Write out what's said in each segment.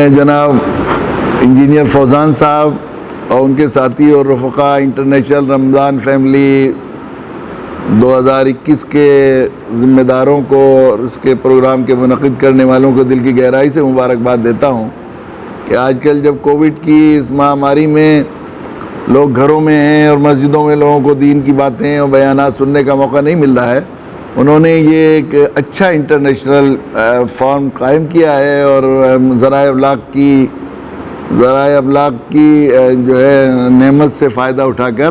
جناب انجینئر فوزان صاحب اور ان کے ساتھی اور رفقا انٹرنیشنل رمضان فیملی 2021 کے ذمہ داروں کو اور اس کے پروگرام کے منعقد کرنے والوں کو دل کی گہرائی سے مبارکباد دیتا ہوں کہ آج کل جب کووڈ کی اس مہاماری میں لوگ گھروں میں ہیں اور مسجدوں میں لوگوں کو دین کی باتیں اور بیانات سننے کا موقع نہیں مل رہا ہے، انہوں نے یہ ایک اچھا انٹرنیشنل فارم قائم کیا ہے اور ذرائع ابلاغ کی جو ہے نعمت سے فائدہ اٹھا کر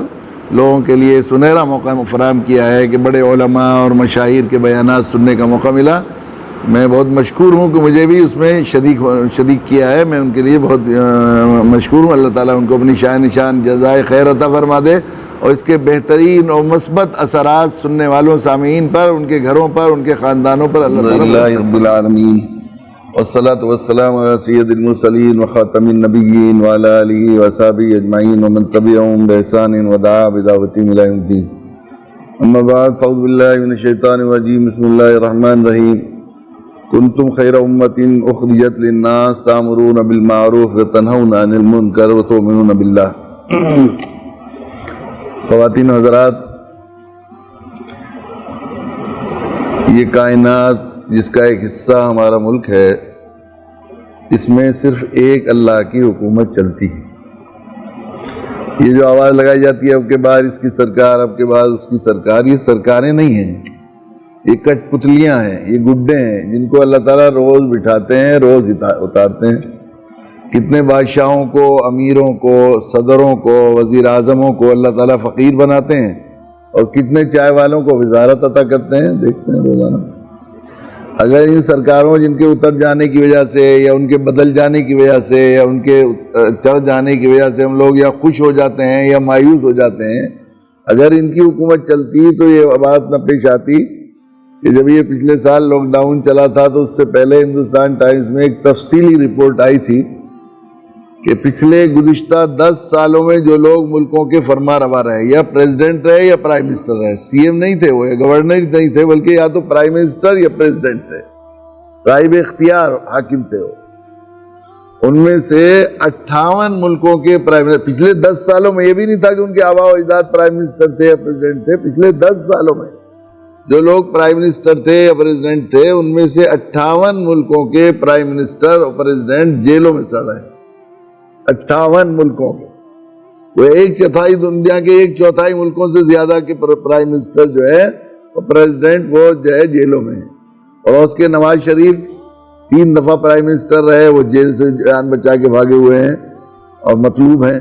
لوگوں کے لیے سنہرا موقع فراہم کیا ہے کہ بڑے علماء اور مشاہیر کے بیانات سننے کا موقع ملا۔ میں بہت مشکور ہوں کہ مجھے بھی اس میں شریک کیا ہے، میں ان کے لیے بہت مشکور ہوں۔ اللہ تعالیٰ ان کو اپنی شان نشان جزائے خیر عطا فرما دے اور اس کے بہترین اور مثبت اثرات سننے والوں سامعین پر، ان کے گھروں پر، ان کے خاندانوں پر اللہ تعالیٰ رب العالمین۔ والصلاة والسلام على سید المرسلین وخاتم النبیین وعلى آلہ وصحبہ اجمعین ومن تبعهم بإحسان ودعا بدعوتهم إلى يوم الدین۔ اما بعد فاعوذ باللہ من الشیطان الرجیم، بسم اللہ الرحمن الرحیم۔ کنتم خیر امۃ اخرجت للناس تأمرون بالمعروف وتنہون عن المنکر وتؤمنون باللہ۔ خواتین و حضرات، یہ کائنات جس کا ایک حصہ ہمارا ملک ہے، اس میں صرف ایک اللہ کی حکومت چلتی ہے۔ یہ جو آواز لگائی جاتی ہے اب کے بعد اس کی سرکار، اب کے بعد اس کی سرکار، یہ سرکاریں نہیں ہیں، یہ کٹ پتلیاں ہیں، یہ گڈے ہیں جن کو اللہ تعالیٰ روز بٹھاتے ہیں، روز اتارتے ہیں۔ کتنے بادشاہوں کو، امیروں کو، صدروں کو، وزیر اعظموں کو اللہ تعالیٰ فقیر بناتے ہیں اور کتنے چائے والوں کو وزارت عطا کرتے ہیں، دیکھتے ہیں روزانہ۔ اگر ان سرکاروں جن کے اتر جانے کی وجہ سے یا ان کے بدل جانے کی وجہ سے یا ان کے چڑھ جانے کی وجہ سے ہم لوگ یا خوش ہو جاتے ہیں یا مایوس ہو جاتے ہیں، اگر ان کی حکومت چلتی تو یہ بات نہ پیش آتی کہ جب یہ پچھلے سال لاک ڈاؤن چلا تھا تو اس سے پہلے ہندوستان ٹائمز میں ایک تفصیلی رپورٹ آئی تھی کہ پچھلے گزشتہ 10 سالوں میں جو لوگ ملکوں کے فرما روا رہے، یا پریزیڈنٹ رہے یا پرائم منسٹر رہے، سی ایم نہیں تھے وہ، یا گورنر نہیں تھے، بلکہ یا تو پرائم منسٹر یا پریزیڈنٹ تھے، صاحب اختیار حاکم تھے وہ، ان میں سے 58 ملکوں کے پرائم منسٹر، پچھلے 10 سالوں میں یہ بھی نہیں تھا کہ ان کے آباء و اجداد پرائم منسٹر تھے یا پریزیڈنٹ تھے، پچھلے 10 سالوں میں جو لوگ پرائم منسٹر تھے یا پریزیڈنٹ تھے ان میں سے 58 ملکوں کے پرائم منسٹر اور پریزیڈنٹ جیلوں میں سڑ رہے ہیں۔ 58 ملکوں کے، وہ ایک چوتھائی دنیا کے 1/4 ملکوں سے زیادہ کے پرائم منسٹر جو ہے اور پریزیڈنٹ وہ جو ہے جیلوں میں ہیں۔ اور اس کے نواز شریف 3 دفعہ پرائم منسٹر رہے، وہ جیل سے جان بچا کے بھاگے ہوئے ہیں اور مطلوب ہیں۔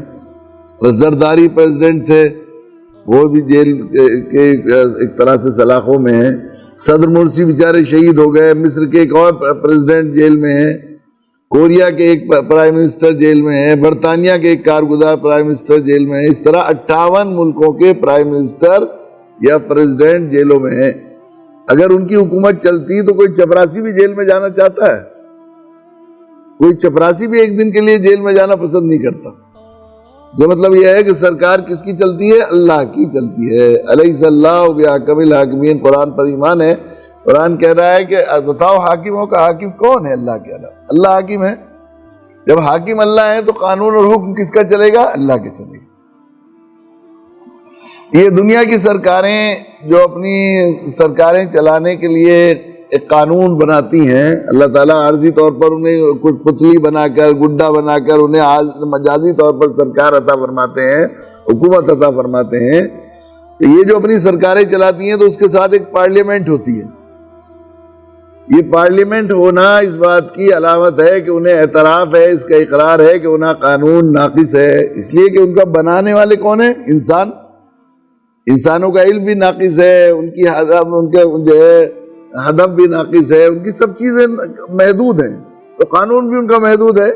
زرداری پریزیڈنٹ تھے، وہ بھی جیل کے ایک طرح سے سلاخوں میں ہیں۔ صدر مرسی بیچارے شہید ہو گئے، مصر کے ایک اور پریزیڈنٹ جیل میں ہیں، کوریا کے ایک پرائم منسٹر جیل میں ہے، برطانیہ کے ایک کارگزار پرائم منسٹر جیل میں ہے۔ اس طرح 58 ملکوں کے پرائم منسٹر یا پریزیڈنٹ جیلوں میں ہیں۔ اگر ان کی حکومت چلتی تو کوئی چپراسی بھی جیل میں جانا چاہتا ہے؟ کوئی چپراسی بھی ایک دن کے لیے جیل میں جانا پسند نہیں کرتا۔ جو مطلب یہ ہے کہ سرکار کس کی چلتی ہے؟ اللہ کی چلتی ہے۔ الیس اللہ بأحکم الحاکمین، قرآن پر ایمان ہے۔ قرآن کہہ رہا ہے کہ بتاؤ حاکموں کا حاکم کون ہے؟ اللہ کے علاوہ اللہ حاکم ہے۔ جب حاکم اللہ ہے تو قانون اور حکم کس کا چلے گا؟ اللہ کے چلے گا۔ یہ دنیا کی سرکاریں جو اپنی سرکاریں چلانے کے لیے ایک قانون بناتی ہیں، اللہ تعالیٰ عارضی طور پر انہیں کچھ پتلی بنا کر، گڈا بنا کر انہیں مجازی طور پر سرکار عطا فرماتے ہیں، حکومت عطا فرماتے ہیں۔ تو یہ جو اپنی سرکاریں چلاتی ہیں تو اس کے ساتھ ایک پارلیمنٹ ہوتی ہے۔ یہ پارلیمنٹ ہونا اس بات کی علامت ہے کہ انہیں اعتراف ہے، اس کا اقرار ہے کہ انہیں قانون ناقص ہے، اس لیے کہ ان کا بنانے والے کون ہیں؟ انسان۔ انسانوں کا علم بھی ناقص ہے، ان کے جو ہے ہدف بھی ناقص ہے، ان کی سب چیزیں محدود ہیں، تو قانون بھی ان کا محدود ہے۔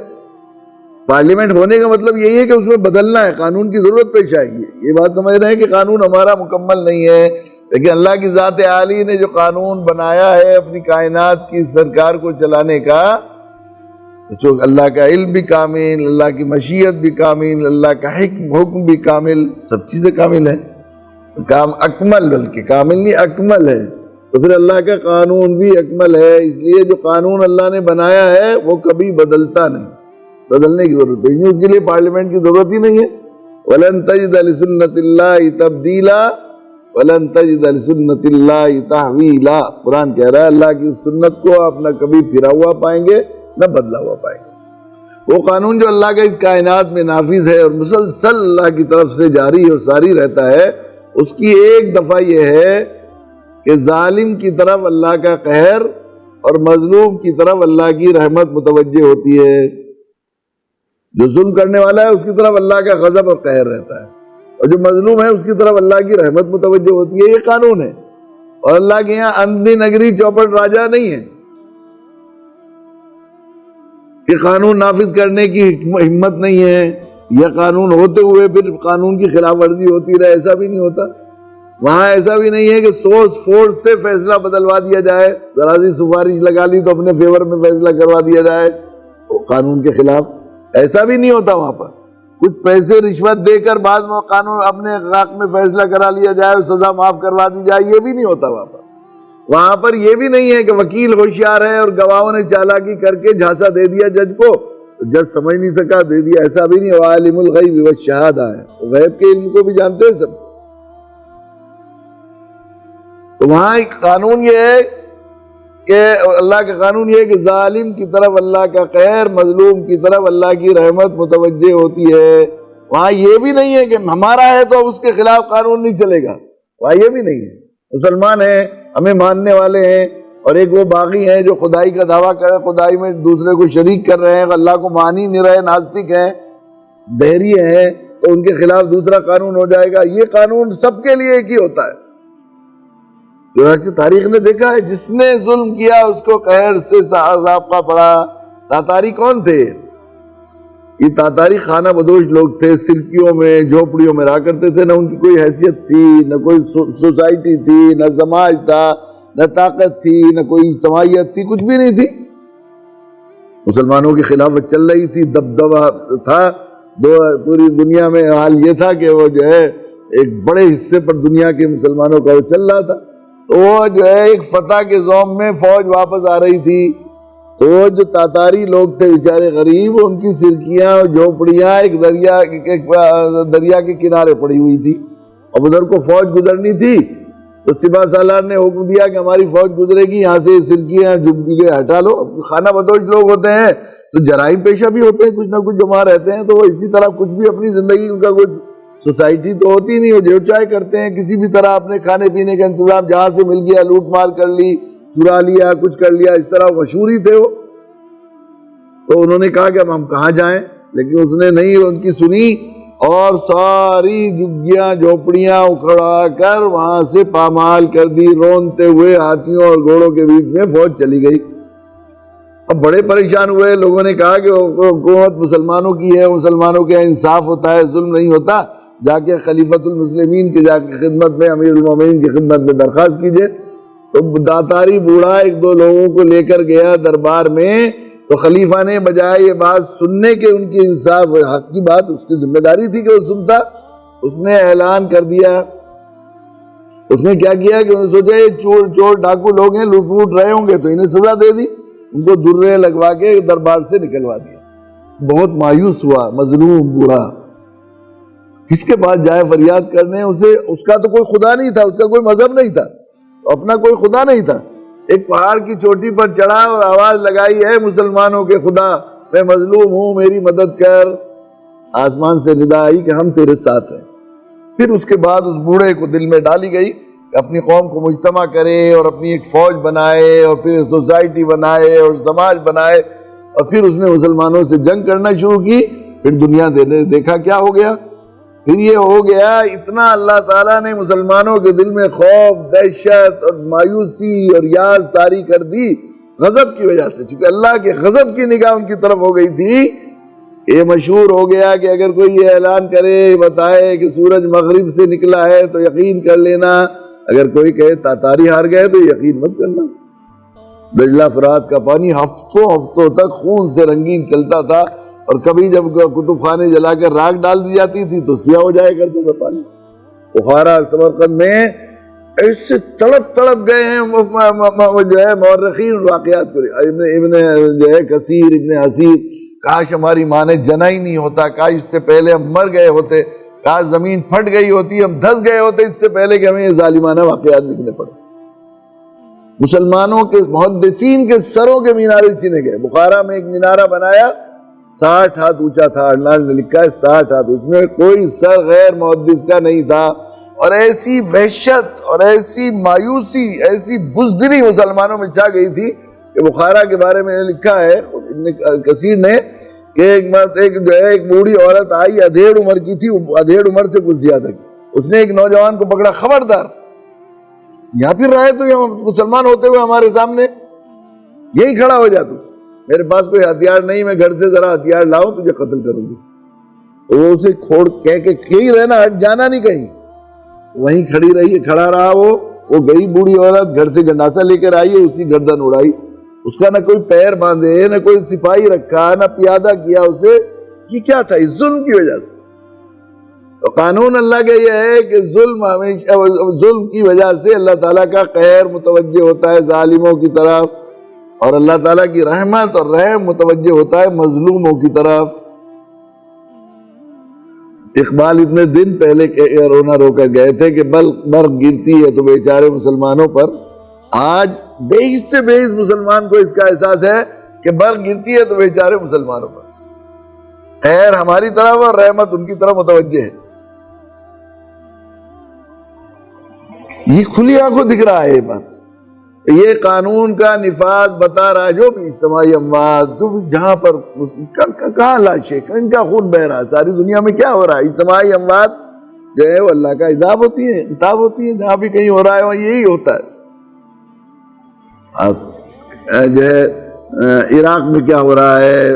پارلیمنٹ ہونے کا مطلب یہی ہے کہ اس میں بدلنا ہے، قانون کی ضرورت پیش آئے گی۔ یہ بات سمجھ رہے ہیں کہ قانون ہمارا مکمل نہیں ہے، لیکن اللہ کی ذات عالی نے جو قانون بنایا ہے اپنی کائنات کی سرکار کو چلانے کا، جو اللہ کا علم بھی کامل، اللہ کی مشیت بھی کامل، اللہ کا حکم بھی کامل، سب چیزیں کامل ہیں، کام اکمل، بلکہ کامل نہیں اکمل ہے، تو پھر اللہ کا قانون بھی اکمل ہے۔ اس لیے جو قانون اللہ نے بنایا ہے وہ کبھی بدلتا نہیں۔ بدلنے کی ضرورت نہیں، اس کے لیے پارلیمنٹ کی ضرورت ہی نہیں ہے۔ وَلَن تَجِدَ لِسُنَّتِ اللَّهِ تَبْدِيلًا وَلَن تَجِدَ لِسُنَّتِ اللَّهِ تَحْوِيلًا۔ قرآن کہہ رہا ہے اللہ کی سنت کو آپ نہ کبھی پھرا ہوا پائیں گے نہ بدلا ہوا پائیں گے۔ وہ قانون جو اللہ کا اس کائنات میں نافذ ہے اور مسلسل اللہ کی طرف سے جاری اور ساری رہتا ہے، اس کی ایک دفعہ یہ ہے کہ ظالم کی طرف اللہ کا قہر اور مظلوم کی طرف اللہ کی رحمت متوجہ ہوتی ہے۔ جو ظلم کرنے والا ہے اس کی طرف اللہ کا غضب اور قہر رہتا ہے، اور جو مظلوم ہے اس کی طرف اللہ کی رحمت متوجہ ہوتی ہے۔ یہ قانون ہے، اور اللہ کے یہاں اندھی نگری چوپٹ راجہ نہیں ہے کہ قانون نافذ کرنے کی ہمت نہیں ہے، یا قانون ہوتے ہوئے پھر قانون کی خلاف ورزی ہوتی رہے، ایسا بھی نہیں ہوتا۔ وہاں ایسا بھی نہیں ہے کہ سورس فورس سے فیصلہ بدلوا دیا جائے، ذرا سی سفارش لگا لی تو اپنے فیور میں فیصلہ کروا دیا جائے قانون کے خلاف، ایسا بھی نہیں ہوتا۔ وہاں پر کچھ پیسے رشوت دے کر بعد میں قانون اپنے حق میں فیصلہ کرا لیا جائے اور سزا معاف کروا دی جائے، یہ بھی نہیں ہوتا وہاں پر۔ وہاں پر یہ بھی نہیں ہے کہ وکیل ہوشیار ہے اور گواہوں نے چالاکی کر کے جھانسا دے دیا جج کو، جج سمجھ نہیں سکا دے دیا، ایسا بھی نہیں ہے۔ عالم الغیب والشہادہ ہے، وہ غیب کے علم کو بھی جانتے ہیں سب۔ تو وہاں ایک قانون یہ ہے کہ اللہ کا قانون یہ ہے کہ ظالم کی طرف اللہ کا قہر، مظلوم کی طرف اللہ کی رحمت متوجہ ہوتی ہے۔ وہاں یہ بھی نہیں ہے کہ ہمارا ہے تو اس کے خلاف قانون نہیں چلے گا، وہاں یہ بھی نہیں ہے۔ مسلمان ہیں، ہمیں ماننے والے ہیں، اور ایک وہ باغی ہیں جو خدائی کا دعویٰ کر رہے ہیں، خدائی میں دوسرے کو شریک کر رہے ہیں، اللہ کو مان ہی نہیں رہے، ناستک ہیں، دہریے ہیں، تو ان کے خلاف دوسرا قانون ہو جائے گا۔ یہ قانون سب کے لیے ایک ہی ہوتا ہے۔ چنانچہ تاریخ نے دیکھا ہے جس نے ظلم کیا اس کو قہر سے عذاب کا پڑا۔ تاتاری کون تھے؟ یہ تاتاری خانہ بدوش لوگ تھے، سرکیوں میں جھوپڑیوں میں رہا کرتے تھے، نہ ان کی کوئی حیثیت تھی، نہ کوئی سوسائٹی تھی، نہ سماج تھا، نہ طاقت تھی، نہ کوئی اجتماعیت تھی، کچھ بھی نہیں تھی۔ مسلمانوں کی خلافت چل رہی تھی، دبدبہ تھا پوری دنیا میں۔ حال یہ تھا کہ وہ جو ہے ایک بڑے حصے پر دنیا کے مسلمانوں کا وہ چل رہا تھا، تو وہ جو ہے ایک فتح کے زوم میں فوج واپس آ رہی تھی، تو جو تاتاری لوگ تھے بیچارے غریب، ان کی سرکیاں اور جھوپڑیاں ایک دریا کے کنارے پڑی ہوئی تھی، اور ادھر کو فوج گزرنی تھی، تو سپاہ سالار نے حکم دیا کہ ہماری فوج گزرے گی، یہاں سے سرکیاں جھوپڑیاں ہٹا لو۔ خانہ بدوش لوگ ہوتے ہیں تو جرائم پیشہ بھی ہوتے ہیں، کچھ نہ کچھ جمع رہتے ہیں، تو وہ اسی طرح کچھ بھی اپنی زندگی ان کا کچھ سوسائٹی تو ہوتی نہیں، وہ جو چاہے کرتے ہیں، کسی بھی طرح اپنے کھانے پینے کا انتظام جہاں سے مل گیا لوٹ مار کر لی، چرا لیا، کچھ کر لیا، اس طرح مشہور ہی تھے وہ۔ تو انہوں نے کہا کہ اب ہم کہاں جائیں، لیکن اس نے نہیں ان کی سنی، اور ساری جھگیاں جھوپڑیاں اکھڑا کر وہاں سے پامال کر دی، رونتے ہوئے ہاتھیوں اور گھوڑوں کے بیچ میں فوج چلی گئی۔ اب بڑے پریشان ہوئے، لوگوں نے کہا کہ حکومت مسلمانوں کی ہے، مسلمانوں کے انصاف ہوتا ہے، ظلم نہیں ہوتا، جا کے خلیفۃ المسلمین کے جا کے خدمت میں، امیر المومنین کی خدمت میں درخواست کیجئے۔ تو داتاری بوڑھا ایک دو لوگوں کو لے کر گیا دربار میں، تو خلیفہ نے بجائے یہ بات سننے کے ان کی انصاف حق کی بات، اس کی ذمہ داری تھی کہ وہ سنتا، اس نے اعلان کر دیا۔ اس نے کیا کیا کہ انہوں نے سوچا یہ چور ڈاکو لوگ ہیں، لوٹ پوٹ رہے ہوں گے، تو انہیں سزا دے دی، ان کو درے لگوا کے دربار سے نکلوا دیا۔ بہت مایوس ہوا مظلوم بوڑھا، کس کے پاس جائے فریاد کرنے؟ اس کا تو کوئی خدا نہیں تھا، اس کا کوئی مذہب نہیں تھا، اپنا کوئی خدا نہیں تھا۔ ایک پہاڑ کی چوٹی پر چڑھا اور آواز لگائی، اے مسلمانوں کے خدا، میں مظلوم ہوں، میری مدد کر۔ آسمان سے ندا آئی کہ ہم تیرے ساتھ ہیں۔ پھر اس کے بعد اس بوڑھے کو دل میں ڈالی گئی کہ اپنی قوم کو مجتمع کرے اور اپنی ایک فوج بنائے اور پھر سوسائٹی بنائے اور سماج بنائے، اور پھر اس نے مسلمانوں سے جنگ کرنا شروع کی۔ پھر دنیا دیکھا کیا ہو گیا، پھر یہ ہو گیا اتنا اللہ تعالیٰ نے مسلمانوں کے دل میں خوف، دہشت اور مایوسی اور یاس طاری کر دی غضب کی وجہ سے، چونکہ اللہ کے غضب کی نگاہ ان کی طرف ہو گئی تھی۔ یہ مشہور ہو گیا کہ اگر کوئی یہ اعلان کرے، بتائے کہ سورج مغرب سے نکلا ہے تو یقین کر لینا، اگر کوئی کہے تاتاری ہار گئے تو یقین مت کرنا۔ دجلہ فرات کا پانی ہفتوں تک خون سے رنگین چلتا تھا، اور کبھی جب کتب خانے جلا کر راکھ ڈال دی جاتی تھی تو سیاہ ہو جایا کرتا تھا پانی۔ بخارا سمرقند میں ایسے تڑپ گئے ہیں جو ہے مورخین واقعات کو، ابن جو ہے کثیر، ابن حسیر کاش ہماری ماں نے جنا ہی نہیں ہوتا، کاش اس سے پہلے ہم مر گئے ہوتے، کاش زمین پھٹ گئی ہوتی، ہم دھس گئے ہوتے اس سے پہلے کہ ہمیں یہ ظالمانہ واقعات لکھنے پڑے۔ مسلمانوں کے محدثین کے سروں کے مینارے چھینے گئے۔ بخارا میں ایک مینارہ بنایا 60 ہاتھ اونچا تھا، ارنالڈ نے لکھا ہے 60 ہاتھ، اس میں کوئی سر غیر محدث کا نہیں تھا، اور ایسی وحشت اور ایسی مایوسی، ایسی بزدلی مسلمانوں میں چھا گئی تھی کہ بخارا کے بارے میں لکھا ہے ابن کثیر نے کہ ایک بوڑھی عورت آئی، ادھیڑ عمر کی تھی، ادھیڑ عمر سے کچھ زیادہ کی، اس نے ایک نوجوان کو پکڑا، خبردار یہاں پھر رہے تو یہ مسلمان ہوتے ہوئے ہمارے سامنے یہی کھڑا ہو جا، تو میرے پاس کوئی ہتھیار نہیں، میں گھر سے ذرا ہتھیار لاؤں تجھے قتل کروں گی۔ وہ اسے کھوڑ کہہ کے یہی رہنا، ہٹ جانا نہیں کہیں، وہیں کھڑی رہی، کھڑا رہا۔ وہ گئی بوڑھی عورت، گھر سے گنڈاسا لے کر آئی، اسی گردن اڑائی، اس کا نہ کوئی پیر باندھے، نہ کوئی سپاہی رکھا، نہ پیادہ کیا اسے۔ یہ کیا تھا؟ اس ظلم کی وجہ سے۔ تو قانون اللہ کا یہ ہے کہ ظلم کی وجہ سے اللہ تعالیٰ کا قہر متوجہ ہوتا ہے ظالموں کی طرف، اور اللہ تعالیٰ کی رحمت اور رحم متوجہ ہوتا ہے مظلوموں کی طرف۔ اقبال اتنے دن پہلے رونا رو کر گئے تھے کہ برق گرتی ہے تو بیچارے مسلمانوں پر۔ آج بیس سے بیس مسلمان کو اس کا احساس ہے کہ برق گرتی ہے تو بیچارے مسلمانوں پر، خیر ہماری طرف اور رحمت ان کی طرف متوجہ ہے۔ یہ کھلی آنکھوں دکھ رہا ہے یہ بات۔ یہ قانون کا نفاذ بتا رہا ہے، جو بھی اجتماعی اموات، جو بھی جہاں پر کہاں لاشیں، ان کا خون بہ رہا ہے، ساری دنیا میں کیا ہو رہا ہے، اجتماعی اموات جو ہے وہ اللہ کا عذاب ہوتی ہے، عتاب ہوتی ہے، جہاں بھی کہیں ہو رہا ہے وہاں یہی ہوتا ہے۔ جو ہے عراق میں کیا ہو رہا ہے،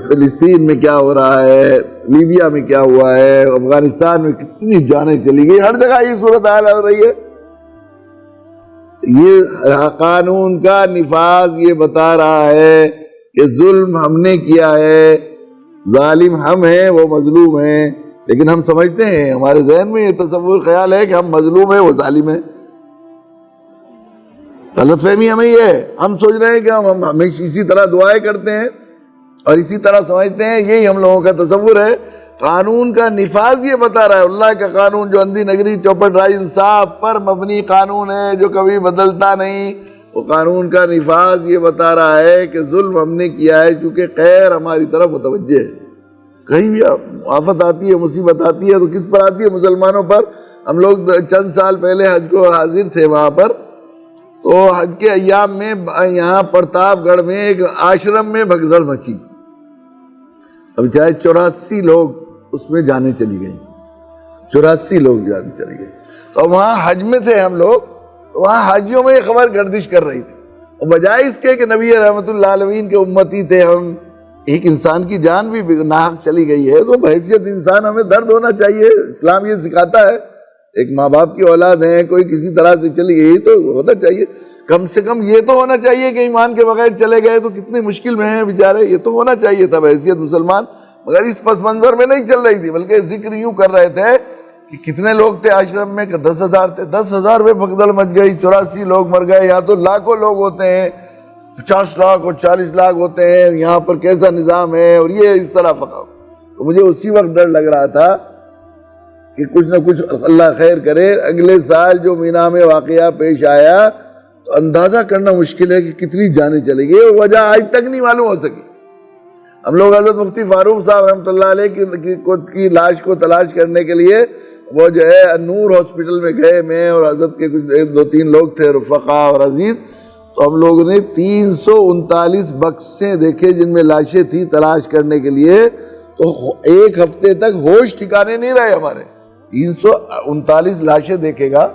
فلسطین میں کیا ہو رہا ہے، لیبیا میں کیا ہوا ہے، افغانستان میں کتنی جانیں چلی گئی، ہر جگہ یہ صورتحال ہو رہی ہے۔ یہ قانون کا نفاذ یہ بتا رہا ہے کہ ظلم ہم نے کیا ہے، ظالم ہم ہیں، وہ مظلوم ہیں، لیکن ہم سمجھتے ہیں، ہمارے ذہن میں یہ تصور خیال ہے کہ ہم مظلوم ہیں، وہ ظالم ہیں۔ غلط فہمی ہمیں یہ ہے، ہم سوچ رہے ہیں کہ ہم ہمیشہ اسی طرح دعائیں کرتے ہیں اور اسی طرح سمجھتے ہیں، یہی ہم لوگوں کا تصور ہے۔ قانون کا نفاذ یہ بتا رہا ہے، اللہ کا قانون جو اندھی نگری چوپٹ رائے انصاف پر مبنی قانون ہے، جو کبھی بدلتا نہیں، وہ قانون کا نفاذ یہ بتا رہا ہے کہ ظلم ہم نے کیا ہے، چونکہ خیر ہماری طرف متوجہ ہے۔ کہیں بھی آفت آتی ہے، مصیبت آتی ہے تو کس پر آتی ہے؟ مسلمانوں پر۔ ہم لوگ چند سال پہلے حج کو حاضر تھے وہاں پر، تو حج کے ایام میں یہاں پرتاپ گڑھ میں ایک آشرم میں بھگدڑ مچی، اب چاہے 84 لوگ اس میں جانے چلی گئیں، 84 لوگ جانے چلی گئے۔ تو وہاں حج میں تھے ہم لوگ، تو وہاں حاجیوں میں یہ خبر گردش کر رہی تھی، اور بجائے اس کے کہ نبی رحمت اللہ علیہ کے امتی تھے ہم، ایک انسان کی جان بھی ناحق چلی گئی ہے تو بحیثیت انسان ہمیں درد ہونا چاہیے۔ اسلام یہ سکھاتا ہے، ایک ماں باپ کی اولاد ہے، کوئی کسی طرح سے چلی گئی تو ہونا چاہیے، کم سے کم یہ تو ہونا چاہیے کہ ایمان کے بغیر چلے گئے تو کتنی مشکل میں ہیں بیچارے، یہ تو ہونا چاہیے تھا بحیثیت مسلمان، مگر اس پس منظر میں نہیں چل رہی تھی، بلکہ ذکر یوں کر رہے تھے کہ کتنے لوگ تھے آشرم میں، کہ 10,000 تھے، 10,000 میں بھگدڑ مچ گئی، 84 لوگ مر گئے، یہاں تو لاکھوں لوگ ہوتے ہیں، 50 لاکھ اور 40 لاکھ ہوتے ہیں، یہاں پر کیسا نظام ہے، اور یہ اس طرح فقا۔ تو مجھے اسی وقت ڈر لگ رہا تھا کہ کچھ نہ کچھ اللہ خیر کرے، اگلے سال جو مینا میں واقعہ پیش آیا تو اندازہ کرنا مشکل ہے کہ کتنی جانیں چلی گئی، اور وجہ آج تک نہیں معلوم ہو سکی۔ ہم لوگ حضرت مفتی فاروق صاحب رحمۃ اللہ علیہ کی لاش کو تلاش کرنے کے لیے وہ جو ہے نور ہاسپٹل میں گئے، میں اور حضرت کے کچھ 2-3 لوگ تھے رفقا اور عزیز، تو ہم لوگوں نے 339 بکسیں دیکھے جن میں لاشیں تھیں تلاش کرنے کے لیے، تو ایک ہفتے تک ہوش ٹھکانے نہیں رہے ہمارے۔ 339 لاشیں دیکھے گا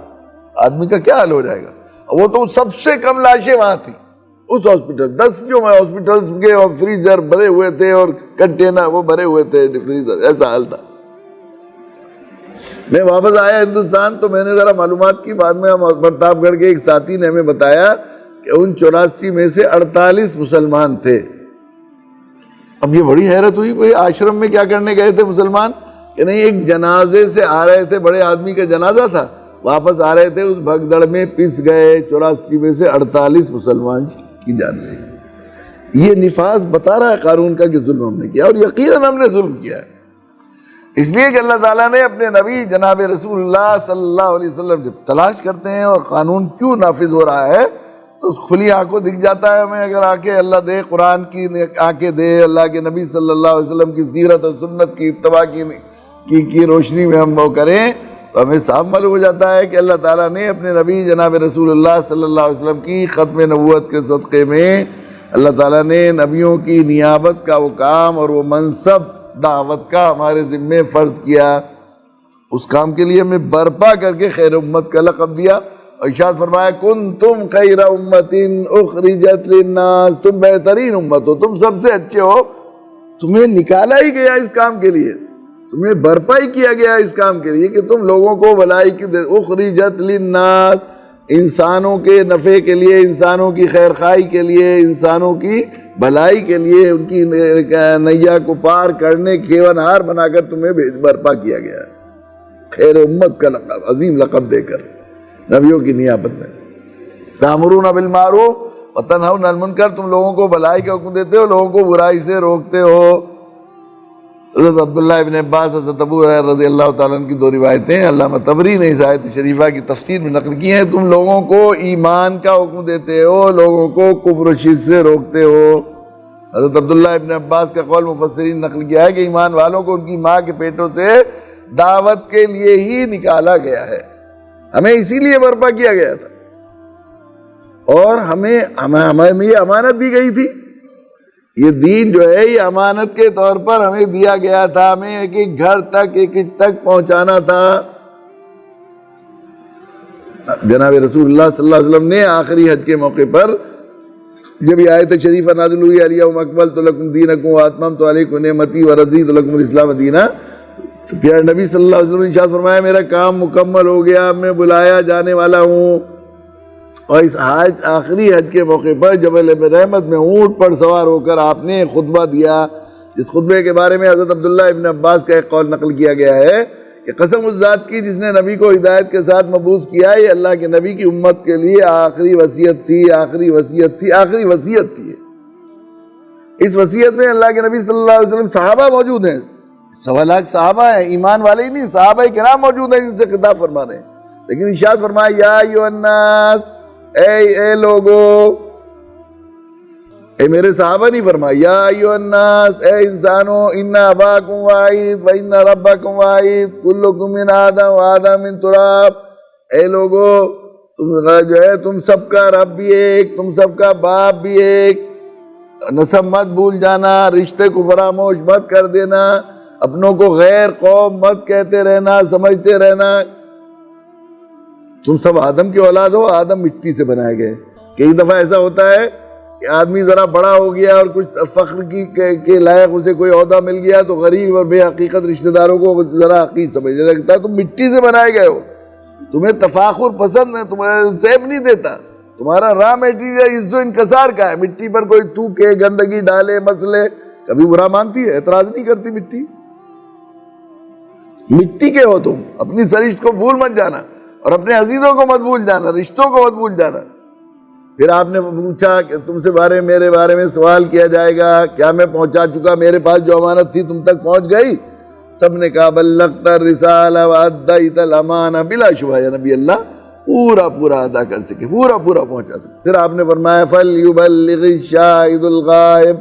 آدمی کا کیا حال ہو جائے گا؟ وہ تو سب سے کم لاشیں وہاں تھیں اس ہاسپٹل، 10 جو ہاسپٹلس کے اور فریزر بھرے ہوئے تھے اور کنٹینر وہ بھرے ہوئے تھے فریزر، ایسا حال تھا۔ میں واپس آیا ہندوستان تو میں نے ذرا معلومات کی، بعد میں پرتاپ گڑھ کے ایک ساتھی نے ہمیں بتایا کہ ان 84 میں سے 48 مسلمان تھے۔ اب یہ بڑی حیرت ہوئی، کوئی آشرم میں کیا کرنے گئے تھے مسلمان کہ نہیں، ایک جنازے سے آ رہے تھے، بڑے آدمی کا جنازہ تھا، واپس آ رہے تھے، اس بھگدڑ میں پس گئے، 84 میں سے 48 مسلمان کی جان گئی۔ یہ نفاذ بتا رہا ہے قارون کا کہ ظلم ہم نے کیا، اور یقیناً ہم نے ظلم کیا ہے، اس لیے کہ اللہ تعالیٰ نے اپنے نبی جناب رسول اللہ صلی اللہ علیہ وسلم جب تلاش کرتے ہیں اور قانون کیوں نافذ ہو رہا ہے تو کھلی آنکھوں دکھ جاتا ہے ہمیں، اگر آنکھیں اللہ دے، قرآن کی آنکھیں دے، اللہ کے نبی صلی اللہ علیہ وسلم کی سیرت اور سنت کی اتباع کی روشنی میں ہم وہ کریں تو ہمیں صاف معلوم ہو جاتا ہے کہ اللہ تعالیٰ نے اپنے نبی جناب رسول اللہ صلی اللہ علیہ وسلم کی ختم نبوت کے صدقے میں اللہ تعالیٰ نے نبیوں کی نیابت کا وہ کام اور وہ منصب دعوت کا ہمارے ذمے فرض کیا، اس کام کے لیے ہمیں برپا کر کے خیر امت کا لقب دیا، اور ارشاد فرمایا کنتم خیر امت اخرجت للناس، تم بہترین امت ہو، تم سب سے اچھے ہو، تمہیں نکالا ہی گیا اس کام کے لیے، تمہیں برپا ہی کیا گیا اس کام کے لیے کہ تم لوگوں کو بھلائی کی اخرجت للناس، انسانوں کے نفع کے لیے، انسانوں کی خیر خواہی کے لیے، انسانوں کی بھلائی کے لیے، ان کی نیا کو پار کرنے کھیون ہار بنا کر تمہیں برپا کیا گیا ہے، خیر امت کا لقب، عظیم لقب دے کر نبیوں کی نیابت میں۔ تأمرون بالمعروف وتنہون عن المنکر، تم لوگوں کو بھلائی کا حکم دیتے ہو، لوگوں کو برائی سے روکتے ہو۔ حضرت عبداللہ ابن عباس، حضرت ابو ہریرہ رضی اللہ تعالیٰ عنہ کی دو روایتیں علامہ طبری نے اس آیت شریفہ کی تفسیر میں نقل کی ہیں، تم لوگوں کو ایمان کا حکم دیتے ہو، لوگوں کو کفر و شرک سے روکتے ہو۔ حضرت عبداللہ ابن عباس کا قول مفسرین نقل کیا ہے کہ ایمان والوں کو ان کی ماں کے پیٹوں سے دعوت کے لیے ہی نکالا گیا ہے، ہمیں اسی لیے برپا کیا گیا تھا، اور ہمیں یہ امانت دی گئی تھی، یہ دین جو ہے یہ امانت کے طور پر ہمیں دیا گیا تھا، ہمیں ایک ایک گھر تک ایک ایک تک پہنچانا تھا۔ جناب رسول اللہ صلی اللہ علیہ وسلم نے آخری حج کے موقع پر جب یہ آیت شریفہ نازل ہوئی الیوم اکملت لکم دینکم واتممت علیکم نعمتی ورضیت لکم الاسلام دینا، تو پیارے نبی صلی اللہ علیہ وسلم نے ارشاد فرمایا میرا کام مکمل ہو گیا، میں بلایا جانے والا ہوں۔ اور اس آخری حج کے موقع پر جبل رحمت میں اونٹ پر سوار ہو کر آپ نے خطبہ دیا، جس خطبے کے بارے میں حضرت عبداللہ ابن عباس کا ایک قول نقل کیا گیا ہے کہ قسم اس ذات کی جس نے نبی کو ہدایت کے ساتھ مبعوث کیا، یہ اللہ کے نبی کی امت کے لیے آخری وصیت تھی، آخری وصیت تھی، آخری وصیت تھی۔ اس وصیت میں اللہ کے نبی صلی اللہ علیہ وسلم صحابہ موجود ہیں، 1.25 لاکھ صحابہ ہیں، ایمان والے ہی نہیں، صحابہ کرام موجود ہیں جن سے خطاب فرما رہے ہیں، لیکن ارشاد فرمایا یا ایھا الناس، اے لوگو، اے میرے صحابہ نہیں فرمایا یا ایھا الناس، اے انسانو، ان اباکم واحد و ان ربکم واحد کلکم من آدم و آدم من تراب، اے لوگو تم سب کا رب بھی ایک، تم سب کا باپ بھی ایک، نسب مت بھول جانا، رشتے کو فراموش مت کر دینا، اپنوں کو غیر قوم مت کہتے رہنا، سمجھتے رہنا، تم سب آدم کی اولاد ہو، آدم مٹی سے بنائے گئے۔ کئی دفعہ ایسا ہوتا ہے کہ آدمی ذرا بڑا ہو گیا اور کچھ فخر کے لائق اسے کوئی عہدہ مل گیا تو غریب اور بے حقیقت رشتہ داروں کو ذرا حقیر سمجھنے لگتا ہے، تم مٹی سے بنائے گئے ہو، تمہیں تفاخر پسند ہے، تمہیں سیب نہیں دیتا، تمہارا را میٹیریل عز و انکسار کا ہے، مٹی پر کوئی تھوکے، گندگی ڈالے، مسلے، کبھی برا مانتی ہے، اعتراض نہیں کرتی مٹی، مٹی کے ہو تم، اپنی سرشت کو بھول مت جانا اور اپنے عزیزوں کو مت بھول جانا، رشتوں کو مت بھول جانا۔ پھر آپ نے پوچھا کہ تم سے میرے بارے میں سوال کیا جائے گا، کیا میں پہنچا چکا، میرے پاس جو امانت تھی تم تک پہنچ گئی؟ سب نے کہا بلغت الرسالہ وادیت الامانہ، بلا شبہ یا نبی اللہ پورا ادا کر چکے، پورا پہنچا چکے۔ پھر آپ نے فرمایا فلیبلغ الشاہد الغائب،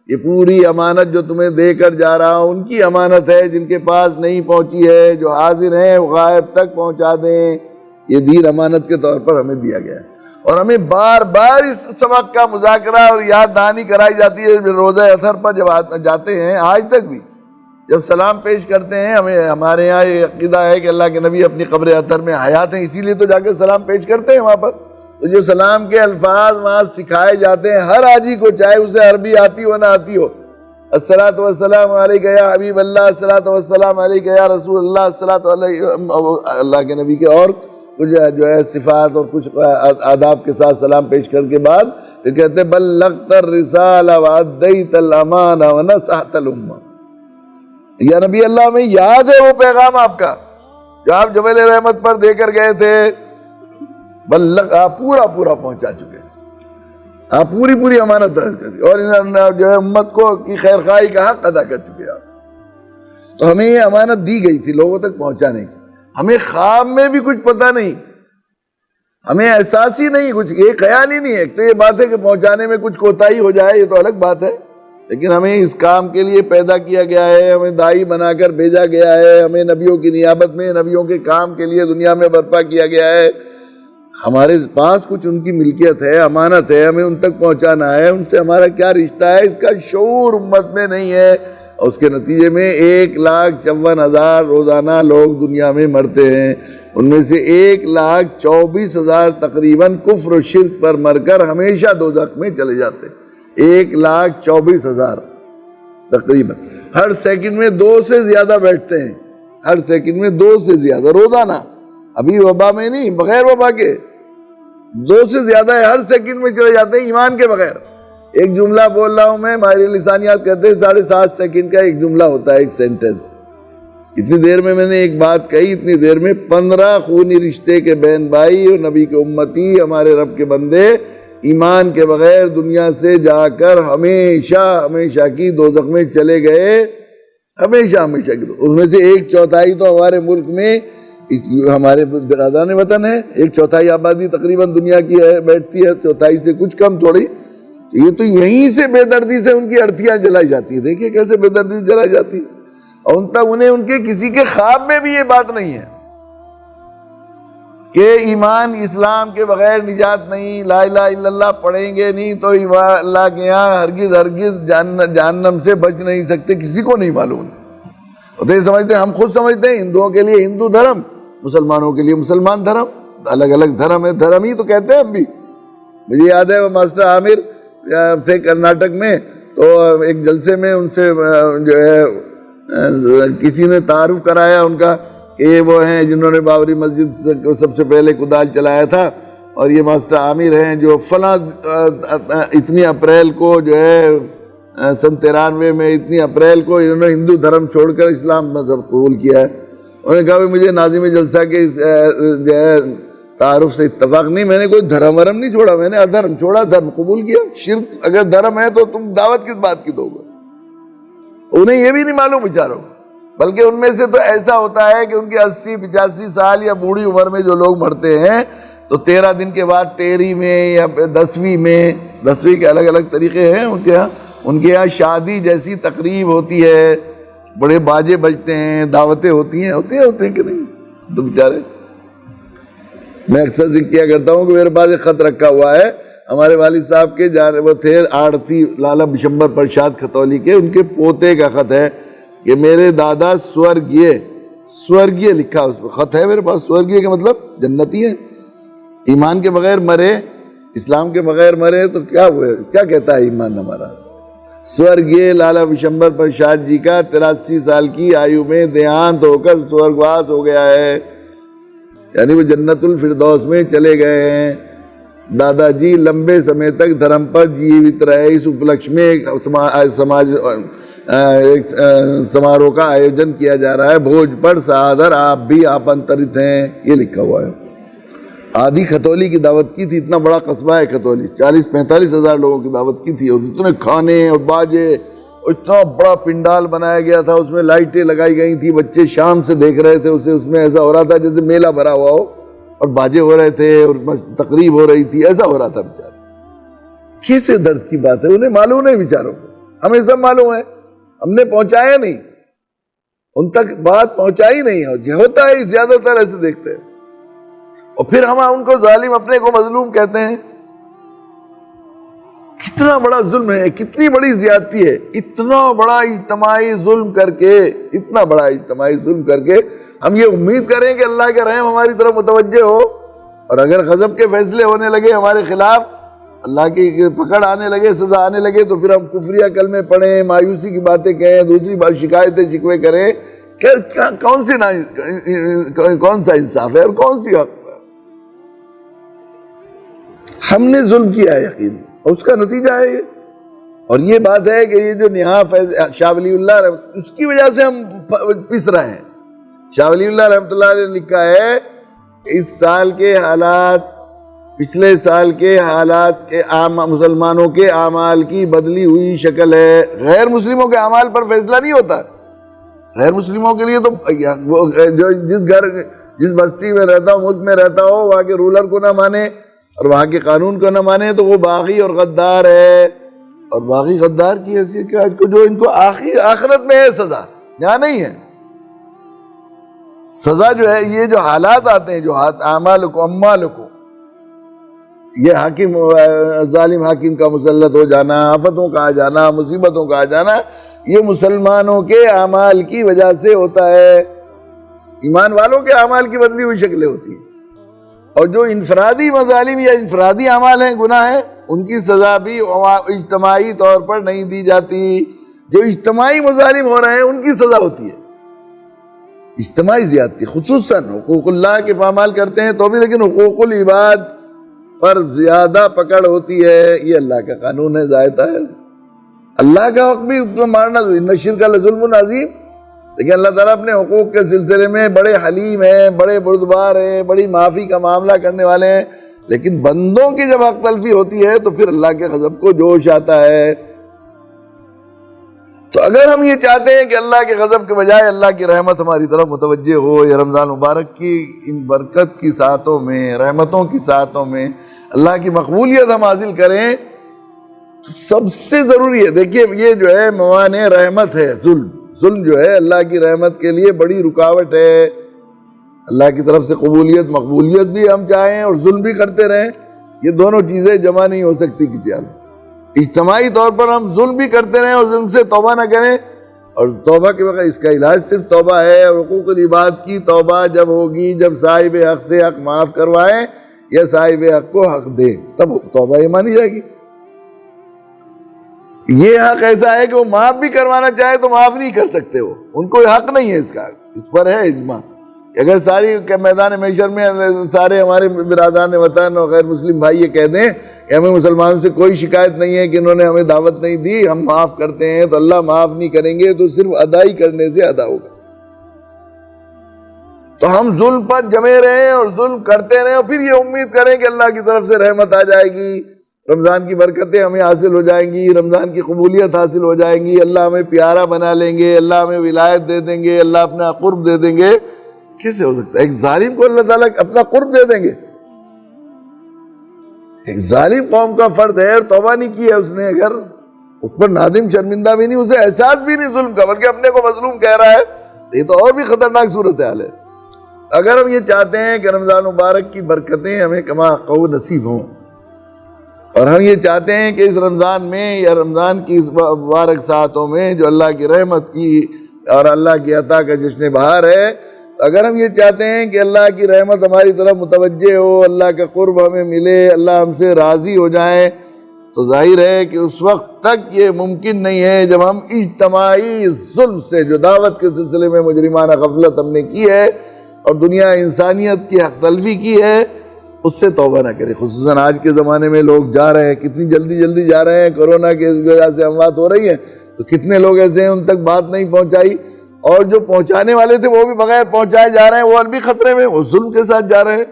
یہ پوری امانت جو تمہیں دے کر جا رہا ہوں ان کی امانت ہے، جن کے پاس نہیں پہنچی ہے، جو حاضر ہیں وہ غائب تک پہنچا دیں، یہ دین امانت کے طور پر ہمیں دیا گیا ہے۔ اور ہمیں بار بار اس سبق کا مذاکرہ اور یاد دہانی کرائی جاتی ہے، روزہ اثر پر جب جاتے ہیں، آج تک بھی جب سلام پیش کرتے ہیں، ہمارے یہاں یہ عقیدہ ہے کہ اللہ کے نبی اپنی قبر اطہر میں حیات ہیں، اسی لیے تو جا کے سلام پیش کرتے ہیں وہاں پر، تو جو سلام کے الفاظ وہاں سکھائے جاتے ہیں ہر حاجی کو، چاہے اسے عربی آتی ہو نہ آتی ہو، الصلاۃ والسلام علیک یا حبیب اللہ، الصلاۃ والسلام علیک یا رسول اللہ، الصلاۃ اللہ کے نبی کے اور کچھ جو ہے صفات اور کچھ آداب کے ساتھ سلام پیش کر کے بعد پھر کہتے ہیں بلغت الرسالہ وادیت الامانہ ونصحت الامہ، یا نبی اللہ ہمیں یاد ہے وہ پیغام آپ کا جو آپ جبل رحمت پر دے کر گئے تھے، آپ پورا پہنچا چکے۔ آپ پوری امانت اور جو ہے امت کو کی خیر خواہی کا حق ادا کر چکے آپ. تو ہمیں یہ امانت دی گئی تھی لوگوں تک پہنچانے کی. ہمیں خواب میں بھی کچھ پتہ نہیں, ہمیں احساس ہی نہیں, کچھ یہ خیال ہی نہیں ہے. تو یہ بات ہے کہ پہنچانے میں کچھ کوتاہی ہو جائے یہ تو الگ بات ہے, لیکن ہمیں اس کام کے لیے پیدا کیا گیا ہے, ہمیں داعی بنا کر بھیجا گیا ہے, ہمیں نبیوں کی نیابت میں نبیوں کے کام کے لیے دنیا میں برپا کیا گیا ہے. ہمارے پاس کچھ ان کی ملکیت ہے, امانت ہے, ہمیں ان تک پہنچانا ہے. ان سے ہمارا کیا رشتہ ہے اس کا شعور امت میں نہیں ہے, اور اس کے نتیجے میں 1,54,000 روزانہ لوگ دنیا میں مرتے ہیں. ان میں سے 1,24,000 تقریباً کفر و شرک پر مر کر ہمیشہ دوزخ میں چلے جاتے ہیں. 1,24,000 تقریباً. ہر سیکنڈ میں 2 سے زیادہ بیٹھتے ہیں, ہر سیکنڈ میں 2 سے زیادہ روزانہ. ابھی وبا میں نہیں, بغیر وبا کے 2 سے زیادہ ہے, ہر سیکنڈ میں چلے جاتے ہیں ایمان کے بغیر. ایک جملہ بول رہا ہوں میں, ماہر لسانیات کہتے ہیں 7.5 سیکنڈ کا ایک جملہ ہوتا ہے, ایک سینٹنس. اتنی دیر میں نے ایک بات کہی, اتنی دیر میں 15 خونی رشتے کے بہن بھائی اور نبی کے امتی, ہمارے رب کے بندے ایمان کے بغیر دنیا سے جا کر ہمیشہ کی دوزخ میں چلے گئے. ہمیشہ کی. ان میں سے 1/4 تو ہمارے ملک میں ہمارے برادران وطن ہے. 1/4 آبادی تقریباً دنیا کی ہے, بیٹھتی ہے, 1/4 سے کچھ کم تھوڑی. یہ تو یہیں سے بے دردی سے ان کی ارتھیاں جلائی جاتی ہیں. دیکھیے کیسے بے دردی سے جلائی جاتی ہے, اور انہیں ان کے کسی کے خواب میں بھی یہ بات نہیں ہے کہ ایمان اسلام کے بغیر نجات نہیں, لا الہ الا اللہ پڑھیں گے نہیں تو اللہ کے یہاں ہرگز جہنم سے بچ نہیں سکتے. کسی کو نہیں معلوم. تو یہ سمجھتے ہیں, ہم خود سمجھتے ہیں ہندوؤں کے لیے ہندو دھرم, مسلمانوں کے لیے مسلمان دھرم, الگ الگ دھرم ہے. دھرم ہی تو کہتے ہیں ہم بھی. مجھے یاد ہے وہ ماسٹر عامر تھے کرناٹک میں, تو ایک جلسے میں ان سے جو ہے کسی نے تعارف کرایا ان کا کہ یہ وہ ہیں جنہوں نے بابری مسجد کو سب سے پہلے کدال چلایا تھا, اور یہ ماسٹر عامر ہیں جو فلاں اتنی اپریل کو جو ہے 93 میں اتنی اپریل کو انہوں نے ہندو دھرم چھوڑ کر اسلام مذہب قبول کیا ہے. انہوں نے کہا مجھے ناظم جلسہ کے جو ہے تعارف سے اتفاق نہیں, میں نے کوئی دھرم ورم نہیں چھوڑا, میں نے ادھرم چھوڑا, دھرم قبول کیا. شرک اگر دھرم ہے تو تم دعوت کس بات کی دو گے؟ انہیں یہ بھی نہیں معلوم بیچاروں. بلکہ ان میں سے تو ایسا ہوتا ہے کہ ان کی 80-85 سال یا بوڑھی عمر میں جو لوگ مرتے ہیں تو 13 دن کے بعد 13 میں یا 10ویں میں, 10ویں کے الگ الگ طریقے ہیں ان کے یہاں شادی جیسی تقریب ہوتی ہے, بڑے باجے بجتے ہیں, دعوتیں ہوتی ہیں کہ نہیں. تو بیچارے, میں اکثر ذکر کیا کرتا ہوں کہ میرے پاس ایک خط رکھا ہوا ہے ہمارے والد صاحب کے, وہ تھے آڑتی لالا بشمبر پرشاد کھتولی کے, ان کے پوتے کا خط ہے کہ میرے دادا سورگیہ لکھا اس میں خط ہے میرے پاس. سورگیہ کا مطلب جنتی ہے. ایمان کے بغیر مرے, اسلام کے بغیر مرے تو کیا کہتا ہے ایمان ہمارا. سورگیہ لالا بشمبر پرشاد جی کا 83 سال کی آیو میں دیہانت ہو کر سورگواس ہو گیا ہے, یعنی وہ جنت الفردوس میں چلے گئے ہیں. دادا جی لمبے سمے تک دھرم پر جیوت رہے. اس اپلکش میں ایک سماروہ کا آیوجن کیا جا رہا ہے. بھوج پر سہادر آپ بھی آپنترت ہیں, یہ لکھا ہوا ہے. آدھی کھتولی کی دعوت کی تھی, اتنا بڑا قصبہ ہے کھتولی, 40-45 ہزار لوگوں کی دعوت کی تھی, اور اتنے کھانے اور باجے, اتنا بڑا پنڈال بنایا گیا تھا, اس میں لائٹیں لگائی گئی تھی, بچے شام سے دیکھ رہے تھے اسے. اس میں ایسا ہو رہا تھا جیسے میلہ بھرا ہوا ہو, اور باجے ہو رہے تھے اور تقریب ہو رہی تھی, ایسا ہو رہا تھا. بیچارے کیسے درد کی بات ہے, انہیں معلوم نہیں بیچاروں کو, ہمیں سب معلوم ہے, ہم نے پہنچایا نہیں, ان تک بات پہنچائی نہیں ہے. جو ہوتا ہے زیادہ تر ایسے دیکھتے ہیں, اور پھر ہم ان کو ظالم, اپنے کو مظلوم کہتے ہیں. کتنا بڑا ظلم ہے, کتنی بڑی زیادتی ہے. اتنا بڑا اجتماعی ظلم کر کے ہم یہ امید کریں کہ اللہ کا رحم ہماری طرف متوجہ ہو, اور اگر غضب کے فیصلے ہونے لگے ہمارے خلاف, اللہ کی پکڑ آنے لگے, سزا آنے لگے, تو پھر ہم کفریہ کلمے پڑھیں, مایوسی کی باتیں کہیں, دوسری بات شکایتیں شکوے کریں. کون سا انصاف ہے اور کون سی حق ہے؟ ہم نے ظلم کیا ہے یقین, اور اس کا نتیجہ ہے یہ. اور یہ بات ہے کہ یہ جو نہا شاہ ولی اللہ اس کی وجہ سے ہم پس رہے ہیں. شاہ ولی اللہ رحمۃ اللہ علیہ نے لکھا ہے اس سال کے حالات پچھلے سال کے حالات کے مسلمانوں کے اعمال کی بدلی ہوئی شکل ہے. غیر مسلموں کے اعمال پر فیصلہ نہیں ہوتا. غیر مسلموں کے لیے تو جو جس بستی میں رہتا ہو، ملک میں رہتا ہو، وہاں کے رولر کو نہ مانے اور وہاں کے قانون کو نہ مانے تو وہ باغی اور غدار ہے. اور باغی غدار کی حیثیت کیا جو ان کو آخرت میں ہے سزا، یہاں نہیں ہے سزا. جو ہے یہ جو حالات آتے ہیں، جو اموالکم، یہ حاکم ظالم حاکم کا مسلط ہو جانا، آفتوں کا آ جانا، مصیبتوں کا آ جانا، یہ مسلمانوں کے اعمال کی وجہ سے ہوتا ہے. ایمان والوں کے اعمال کی بدلی ہوئی شکلیں ہوتی ہیں. اور جو انفرادی مظالم یا انفرادی اعمال ہیں، گناہ ہیں، ان کی سزا بھی اجتماعی طور پر نہیں دی جاتی. جو اجتماعی مظالم ہو رہے ہیں ان کی سزا ہوتی ہے اجتماعی زیادتی. خصوصاً حقوق اللہ کے پامال کرتے ہیں تو بھی، لیکن حقوق العباد پر زیادہ پکڑ ہوتی ہے. یہ اللہ کا قانون ہے، ذائقہ ہے. اللہ کا حق بھی مارنا، ان الشرک لظلم عظیم. لیکن اللہ تعالیٰ اپنے حقوق کے سلسلے میں بڑے حلیم ہیں، بڑے بردبار ہیں، بڑی معافی کا معاملہ کرنے والے ہیں. لیکن بندوں کی جب حق تلفی ہوتی ہے تو پھر اللہ کے غضب کو جوش آتا ہے. تو اگر ہم یہ چاہتے ہیں کہ اللہ کے غضب کے بجائے اللہ کی رحمت ہماری طرف متوجہ ہو، یا رمضان مبارک کی ان برکت کی ساعتوں میں، رحمتوں کی ساعتوں میں اللہ کی مقبولیت ہم حاصل کریں، تو سب سے ضروری ہے. دیکھیے یہ جو ہے موانع رحمت ہے. ظلم جو ہے اللہ کی رحمت کے لیے بڑی رکاوٹ ہے. اللہ کی طرف سے قبولیت مقبولیت بھی ہم چاہیں اور ظلم بھی کرتے رہیں، یہ دونوں چیزیں جمع نہیں ہو سکتی کسی حال میں. اجتماعی طور پر ہم ظلم بھی کرتے رہیں اور ظلم سے توبہ نہ کریں، اور توبہ کے وقت اس کا علاج صرف توبہ ہے. اور حقوق العباد کی توبہ جب ہوگی جب صاحب حق سے حق معاف کروائیں یا صاحب حق کو حق دیں، تب توبہ یہ مانی جائے گی. یہ حق ایسا ہے کہ وہ معاف بھی کروانا چاہے تو معاف نہیں کر سکتے، وہ ان کو حق نہیں ہے اس کا. اس پر ہے اجماع. اگر ساری میدان محشر میں سارے ہمارے برادران وطن اور غیر مسلم بھائی یہ کہہ دیں کہ ہمیں مسلمانوں سے کوئی شکایت نہیں ہے کہ انہوں نے ہمیں دعوت نہیں دی، ہم معاف کرتے ہیں، تو اللہ معاف نہیں کریں گے، تو صرف ادائی کرنے سے ادا ہوگا. تو ہم ظلم پر جمے رہیں اور ظلم کرتے رہیں اور پھر یہ امید کریں کہ اللہ کی طرف سے رحمت آ جائے گی، رمضان کی برکتیں ہمیں حاصل ہو جائیں گی، رمضان کی قبولیت حاصل ہو جائیں گی، اللہ ہمیں پیارا بنا لیں گے، اللہ ہمیں ولایت دے دیں گے، اللہ اپنا قرب دے دیں گے. کیسے ہو سکتا ہے؟ ایک ظالم کو اللہ تعالیٰ اپنا قرب دے دیں گے؟ ایک ظالم قوم کا فرد ہے اور توبہ نہیں کی ہے اس نے، اگر اس پر نادم شرمندہ بھی نہیں، اسے احساس بھی نہیں ظلم کا، بلکہ اپنے کو مظلوم کہہ رہا ہے، یہ تو اور بھی خطرناک صورتحال ہے. اگر ہم یہ چاہتے ہیں کہ رمضان مبارک کی برکتیں ہمیں کما قو نصیب ہوں، اور ہم یہ چاہتے ہیں کہ اس رمضان میں یا رمضان کی مبارک ساعتوں میں جو اللہ کی رحمت کی اور اللہ کی عطا کا جشن بہار ہے، اگر ہم یہ چاہتے ہیں کہ اللہ کی رحمت ہماری طرف متوجہ ہو، اللہ کا قرب ہمیں ملے، اللہ ہم سے راضی ہو جائیں، تو ظاہر ہے کہ اس وقت تک یہ ممکن نہیں ہے جب ہم اجتماعی ظلم سے، جو دعوت کے سلسلے میں مجرمانہ غفلت ہم نے کی ہے اور دنیا انسانیت کی حق تلفی کی ہے، اس سے توبہ نہ کرے. خصوصاً آج کے زمانے میں لوگ جا رہے ہیں، کتنی جلدی جا رہے ہیں، کورونا کی وجہ سے اموات ہو رہی ہیں، تو کتنے لوگ ایسے ہیں ان تک بات نہیں پہنچائی، اور جو پہنچانے والے تھے وہ بھی بغیر پہنچائے جا رہے ہیں، وہ بھی خطرے میں، وہ ظلم کے ساتھ جا رہے ہیں،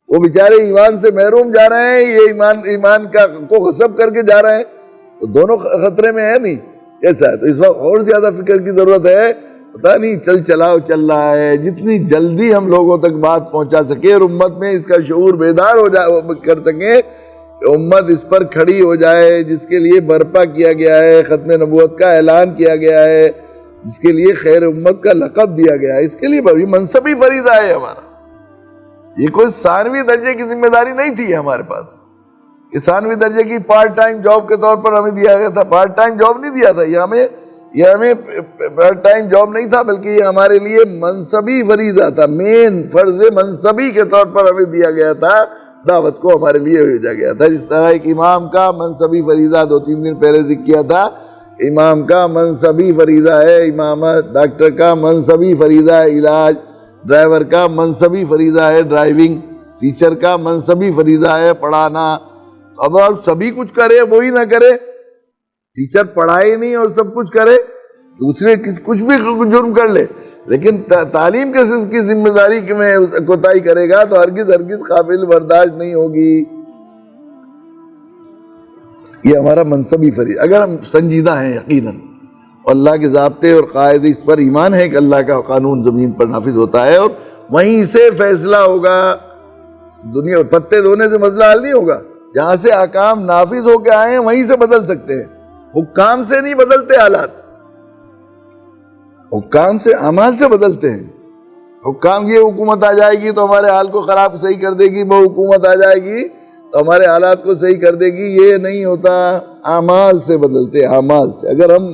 وہ بیچارے ایمان سے محروم جا رہے ہیں، یہ ایمان کو غصب کر کے جا رہے ہیں، تو دونوں خطرے میں ہے. نہیں ایسا ہے، تو اس وقت اور زیادہ فکر کی ضرورت ہے. پتہ نہیں چل رہا ہے، جتنی جلدی ہم لوگوں تک بات پہنچا سکے اور امت میں اس کا شعور بیدار کر سکیں، امت اس پر کھڑی ہو جائے، جس کے لیے برپا کیا گیا ہے، ختم نبوت کا اعلان کیا گیا ہے، جس کے لیے خیر امت کا لقب دیا گیا ہے، اس کے لیے بڑی منصبی فریضہ ہے ہمارا. یہ کوئی ثانوی درجے کی ذمہ داری نہیں تھی ہمارے پاس، یہ ثانوی درجے کی پارٹ ٹائم جاب کے طور پر ہمیں دیا گیا تھا. پارٹ ٹائم جاب نہیں دیا تھا، یہ ہمیں پارٹ ٹائم جاب نہیں تھا، بلکہ یہ ہمارے لیے منصبی فریضہ تھا، مین فرض منصبی کے طور پر ہمیں دیا گیا تھا. دعوت کو ہمارے لیے بھیجا گیا تھا. جس طرح ایک امام کا منصبی فریضہ 2-3 دن پہلے ذکر کیا تھا، امام کا منصبی فریضہ ہے امامت، ڈاکٹر کا منصبی فریضہ ہے علاج، ڈرائیور کا منصبی فریضہ ہے ڈرائیونگ، ٹیچر کا منصبی فریضہ ہے پڑھانا. اب سبھی کچھ کرے وہی نہ کرے، ٹیچر پڑھائے نہیں اور سب کچھ کرے، دوسرے کچھ بھی جرم کر لے، لیکن تعلیم کے کی ذمہ داری میں کوتاہی کرے گا تو ہرگز قابل برداشت نہیں ہوگی. یہ ہمارا منصبی فریضہ، اگر ہم سنجیدہ ہیں یقیناً اور اللہ کے ضابطے اور قاعدے اس پر ایمان ہے کہ اللہ کا قانون زمین پر نافذ ہوتا ہے اور وہیں سے فیصلہ ہوگا، دنیا پتے دھونے سے مسئلہ حل نہیں ہوگا، جہاں سے احکام نافذ ہو کے آئے ہیں وہیں سے بدل سکتے ہیں، حکام سے نہیں بدلتے حالات، حکام سے اعمال سے بدلتے ہیں۔ حکام کی حکومت آ جائے گی تو ہمارے حال کو خراب صحیح کر دے گی، وہ حکومت آ جائے گی تو ہمارے حالات کو صحیح کر دے گی، یہ نہیں ہوتا، اعمال سے بدلتے، اعمال سے۔ اگر ہم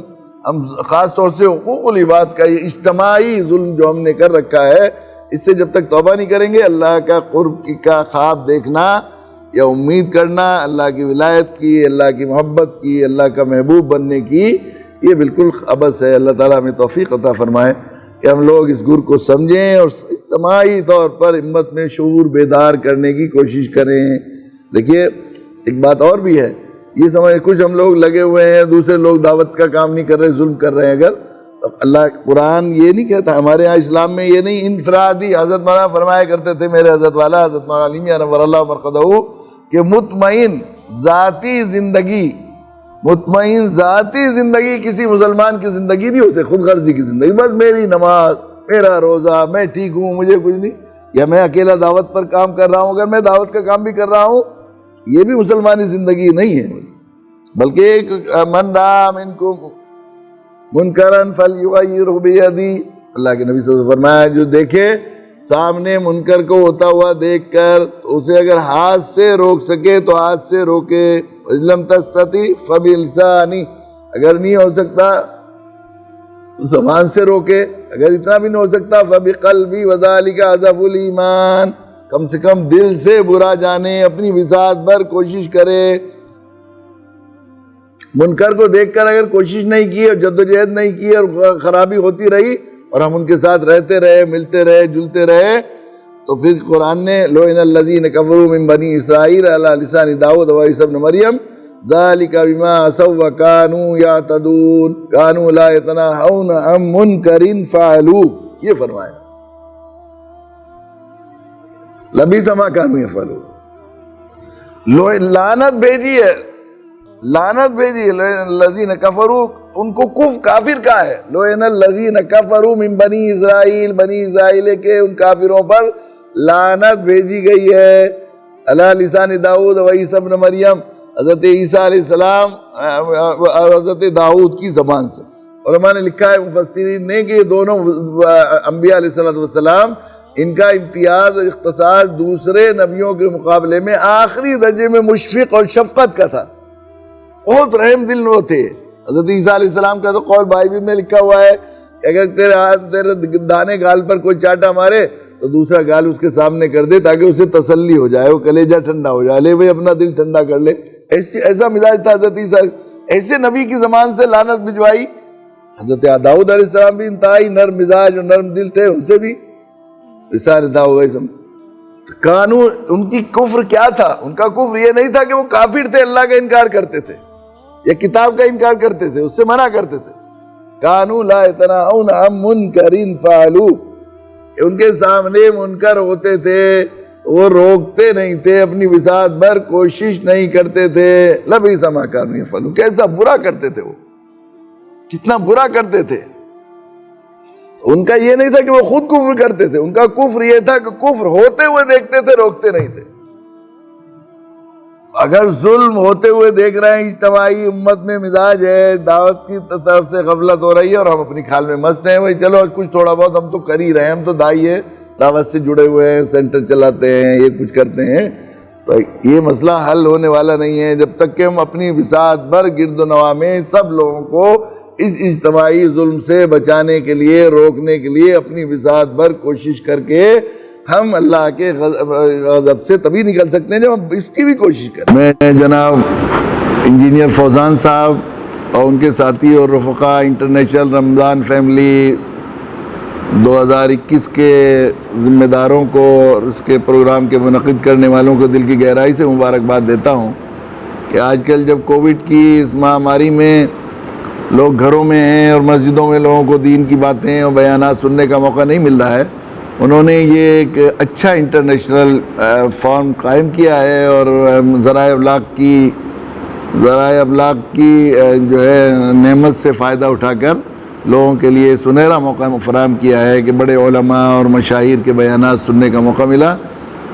خاص طور سے حقوق العباد کا یہ اجتماعی ظلم جو ہم نے کر رکھا ہے، اس سے جب تک توبہ نہیں کریں گے، اللہ کا قرب کا خواب دیکھنا یا امید کرنا اللہ کی ولایت کی، اللہ کی محبت کی، اللہ کا محبوب بننے کی، یہ بالکل عبث ہے۔ اللہ تعالیٰ ہمیں توفیق عطا فرمائے کہ ہم لوگ اس گر کو سمجھیں اور اجتماعی طور پر امت میں شعور بیدار کرنے کی کوشش کریں۔ دیکھیے ایک بات اور بھی ہے، یہ سمجھ کچھ ہم لوگ لگے ہوئے ہیں، دوسرے لوگ دعوت کا کام نہیں کر رہے، ظلم کر رہے ہیں، اگر اللہ قرآن یہ نہیں کہتا، ہمارے ہاں اسلام میں یہ نہیں انفرادی، حضرت مولانا فرمایا کرتے تھے، میرے حضرت والا حضرت مولانا علی میاں نور اللہ مرقدہ، کہ مطمئن ذاتی زندگی، مطمئن ذاتی زندگی کسی مسلمان کی زندگی نہیں ہو سکتی، خود غرضی کی زندگی، بس میری نماز، میرا روزہ، میں ٹھیک ہوں، مجھے کچھ نہیں، یا میں اکیلا دعوت پر کام کر رہا ہوں، اگر میں دعوت کا کام بھی کر رہا ہوں یہ بھی مسلمانی زندگی نہیں ہے، بلکہ ایک من رأى منکم منکرا فلیغیرہ بیدی، اللہ کے نبی صلی اللہ علیہ وسلم فرمایا جو دیکھے سامنے منکر کو ہوتا ہوا دیکھ کر تو اسے اگر ہاتھ سے روک سکے تو ہاتھ سے روکے، لم تستطع فبلسانی، اگر نہیں ہو سکتا تو زبان سے روکے، اگر اتنا بھی نہیں ہو سکتا فبقلبی وذالک اضعف الایمان، کم سے کم دل سے برا جانے، اپنی وسعت بھر کوشش کرے۔ منکر کو دیکھ کر اگر کوشش نہیں کی اور جدوجہد نہیں کی اور خرابی ہوتی رہی اور ہم ان کے ساتھ رہتے رہے، ملتے رہے، جلتے رہے، تو پھر قرآن نے لعن الذین کفروا من بنی اسرائیل علی لسان داؤد و عیسی ابن مریم ذلک بما عصوا وکانوا یعتدون کانوا لا یتناہون عن منکر فعلوہ، یہ فرمایا لبئس ما کانوا یفعلون، لعنت بھیجی ہے، لعنت بھیجی الذین کفروا، ان کو کافر کا ہے، لعن الذین کفروا من بنی اسرائیل، بنی اسرائیل کے ان کافروں پر لعنت بھیجی گئی ہے، علی لسان داؤد و عیسی ابن مریم، حضرت عیسیٰ علیہ السلام اور حضرت داؤد کی زبان سے۔ علماء نے لکھا ہے مفسرین نے کہ یہ دونوں انبیاء علیہ السلام ان کا امتیاز اور اختصاص دوسرے نبیوں کے مقابلے میں آخری درجے میں مشفق اور شفقت کا تھا، بہت رحم دل وہ تھے۔ حضرت عیسیٰ علیہ السلام کا تو قول بائبل میں لکھا ہوا ہے کہ اگر تیرے دانے گال پر کوئی چاٹا مارے تو دوسرا گال اس کے سامنے کر دے تاکہ اسے تسلی ہو جائے، وہ کلیجہ ٹھنڈا ہو جائے، لے بھئی اپنا دل ٹھنڈا کر لے، ایسا مزاج تھا حضرت عیسیٰ، ایسے نبی کی زبان سے لعنت بھجوائی۔ حضرت داؤد علیہ السلام بھی انتہائی نرم مزاج اور نرم دل تھے، ان سے بھی رسالہ داؤد علیہ السلام۔ قانون ان کی کفر کیا تھا؟ ان کا کفر یہ نہیں تھا کہ وہ کافر تھے، اللہ کا انکار کرتے تھے یا کتاب کا انکار کرتے تھے، اس سے منع کرتے تھے۔ کانوا لا یتناہون عن منکر فعلوہ، ان کے سامنے منکر ہوتے تھے وہ روکتے نہیں تھے، اپنی وسعت بھر کوشش نہیں کرتے تھے۔ لبئس ما کانوا یفعلون، کیسا برا کرتے تھے وہ، کتنا برا کرتے تھے۔ ان کا یہ نہیں تھا کہ وہ خود کفر کرتے تھے، ان کا کفر یہ تھا کہ کفر ہوتے ہوئے دیکھتے تھے، روکتے نہیں تھے۔ اگر ظلم ہوتے ہوئے دیکھ رہے ہیں، اجتماعی امت میں مزاج ہے، دعوت کی طرف سے غفلت ہو رہی ہے اور ہم اپنی خیال میں مست ہیں، بھائی چلو کچھ تھوڑا بہت ہم تو کر ہی رہے ہیں، ہم تو دائی ہیں، دعوت سے جڑے ہوئے ہیں، سینٹر چلاتے ہیں، یہ کچھ کرتے ہیں، تو یہ مسئلہ حل ہونے والا نہیں ہے جب تک کہ ہم اپنی وسعت بھر گرد و نواح میں سب لوگوں کو اس اجتماعی ظلم سے بچانے کے لیے، روکنے کے لیے اپنی وسعت بھر کوشش کر کے ہم اللہ کے غضب سے تبھی نکل سکتے ہیں جب ہم اس کی بھی کوشش کریں۔ میں جناب انجینئر فوزان صاحب اور ان کے ساتھی اور رفقا انٹرنیشنل رمضان فیملی 2021 کے ذمہ داروں کو اور اس کے پروگرام کے منعقد کرنے والوں کو دل کی گہرائی سے مبارکباد دیتا ہوں کہ آج کل جب کووڈ کی اس مہاماری میں لوگ گھروں میں ہیں اور مسجدوں میں لوگوں کو دین کی باتیں اور بیانات سننے کا موقع نہیں مل رہا ہے، انہوں نے یہ ایک اچھا انٹرنیشنل فارم قائم کیا ہے اور ذرائع ابلاغ کی ذرائع ابلاغ کی جو ہے نعمت سے فائدہ اٹھا کر لوگوں کے لیے سنہرا موقع فراہم کیا ہے کہ بڑے علماء اور مشاہیر کے بیانات سننے کا موقع ملا.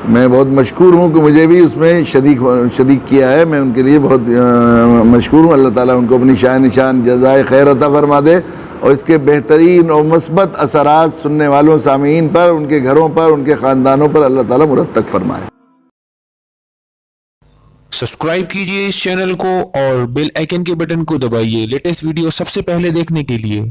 میں بہت مشکور ہوں کہ مجھے بھی اس میں شریک کیا ہے. میں ان کے لیے بہت مشکور ہوں. اللہ تعالیٰ ان کو اپنی شاہ نشان جزائے خیر عطا فرما دے اور اس کے بہترین اور مثبت اثرات سننے والوں سامعین پر، ان کے گھروں پر، ان کے خاندانوں پر اللہ تعالیٰ مرتب فرمائے. سبسکرائب کیجئے اس چینل کو اور بیل آئیکن کے بٹن کو دبائیے لیٹسٹ ویڈیو سب سے پہلے دیکھنے کے لیے.